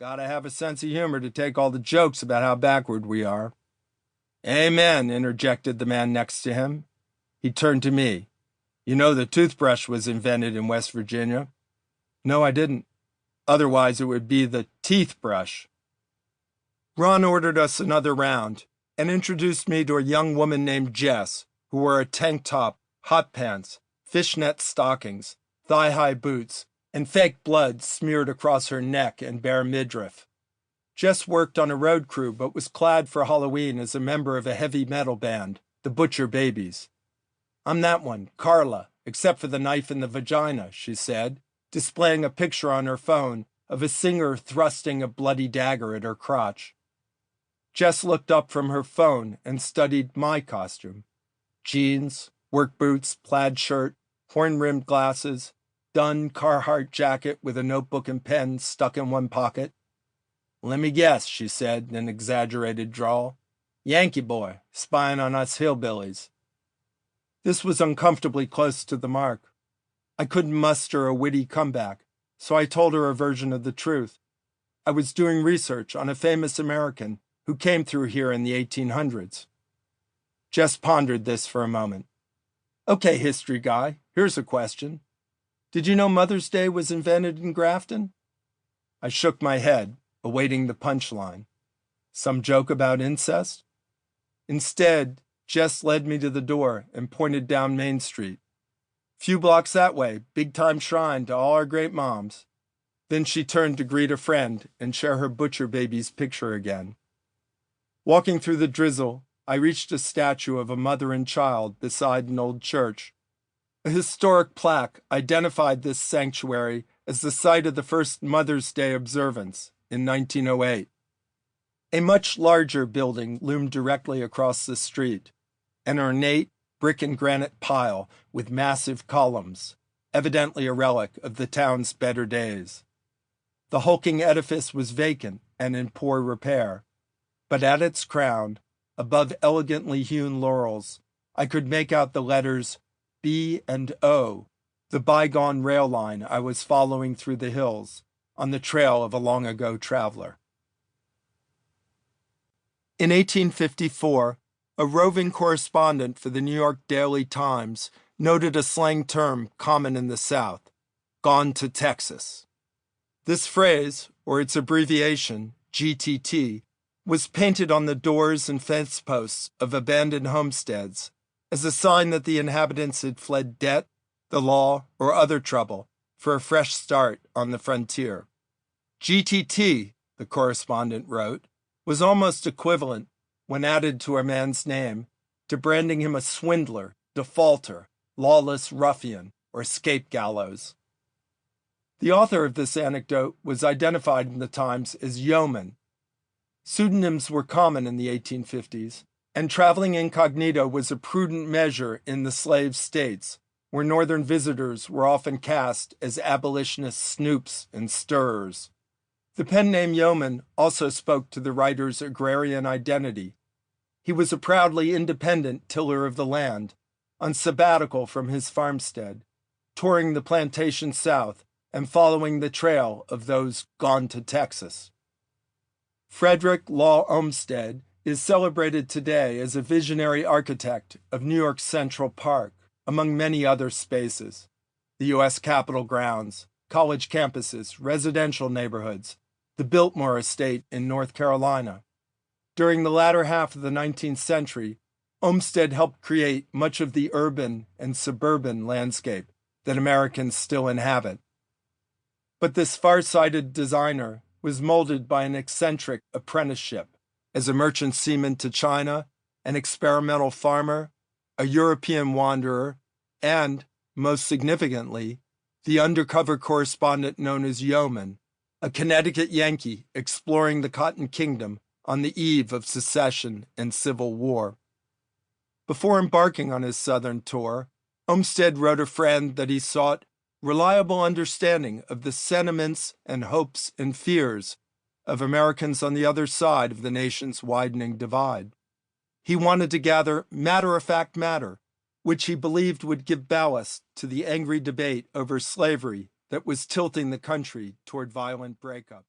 Gotta have a sense of humor to take all the jokes about how backward we are. Amen, interjected the man next to him. He turned to me. You know the toothbrush was invented in West Virginia? No, I didn't. Otherwise, it would be the teeth brush. Ron ordered us another round and introduced me to a young woman named Jess, who wore a tank top, hot pants, fishnet stockings, thigh-high boots, and fake blood smeared across her neck and bare midriff. Jess worked on a road crew but was clad for Halloween as a member of a heavy metal band, the Butcher Babies. I'm that one, Carla, except for the knife in the vagina, she said, displaying a picture on her phone of a singer thrusting a bloody dagger at her crotch. Jess looked up from her phone and studied my costume. Jeans, work boots, plaid shirt, horn-rimmed glasses, dun Carhartt jacket with a notebook and pen stuck in one pocket. Let me guess, she said in an exaggerated drawl. Yankee boy, spying on us hillbillies. This was uncomfortably close to the mark. I couldn't muster a witty comeback, so I told her a version of the truth. I was doing research on a famous American who came through here in the 1800s. Jess pondered this for a moment. Okay, history guy, here's a question. Did you know Mother's Day was invented in Grafton? I shook my head, awaiting the punchline. Some joke about incest? Instead, Jess led me to the door and pointed down Main Street. Few blocks that way, big-time shrine to all our great moms. Then she turned to greet a friend and share her Butcher Baby's picture again. Walking through the drizzle, I reached a statue of a mother and child beside an old church. A historic plaque identified this sanctuary as the site of the first Mother's Day observance in 1908. A much larger building loomed directly across the street, an ornate brick and granite pile with massive columns, evidently a relic of the town's better days. The hulking edifice was vacant and in poor repair, but at its crown, above elegantly hewn laurels, I could make out the letters B and O, the bygone rail line I was following through the hills on the trail of a long-ago traveler. In 1854, a roving correspondent for the New York Daily Times noted a slang term common in the South, gone to Texas. This phrase, or its abbreviation, GTT, was painted on the doors and fence posts of abandoned homesteads as a sign that the inhabitants had fled debt, the law, or other trouble for a fresh start on the frontier. GTT, the correspondent wrote, was almost equivalent, when added to a man's name, to branding him a swindler, defaulter, lawless ruffian, or scapegallows. The author of this anecdote was identified in the Times as Yeoman. Pseudonyms were common in the 1850s, and traveling incognito was a prudent measure in the slave states, where northern visitors were often cast as abolitionist snoops and stirrers. The pen name Yeoman also spoke to the writer's agrarian identity. He was a proudly independent tiller of the land, on sabbatical from his farmstead, touring the plantation south and following the trail of those gone to Texas. Frederick Law Olmsted is celebrated today as a visionary architect of New York's Central Park, among many other spaces, the U.S. Capitol grounds, college campuses, residential neighborhoods, the Biltmore Estate in North Carolina. During the latter half of the 19th century, Olmsted helped create much of the urban and suburban landscape that Americans still inhabit. But this far-sighted designer was molded by an eccentric apprenticeship as a merchant seaman to China, an experimental farmer, a European wanderer, and, most significantly, the undercover correspondent known as Yeoman, a Connecticut Yankee exploring the Cotton Kingdom on the eve of secession and Civil War. Before embarking on his Southern tour, Olmsted wrote a friend that he sought reliable understanding of the sentiments and hopes and fears of Americans on the other side of the nation's widening divide. He wanted to gather matter-of-fact matter, which he believed would give ballast to the angry debate over slavery that was tilting the country toward violent breakup.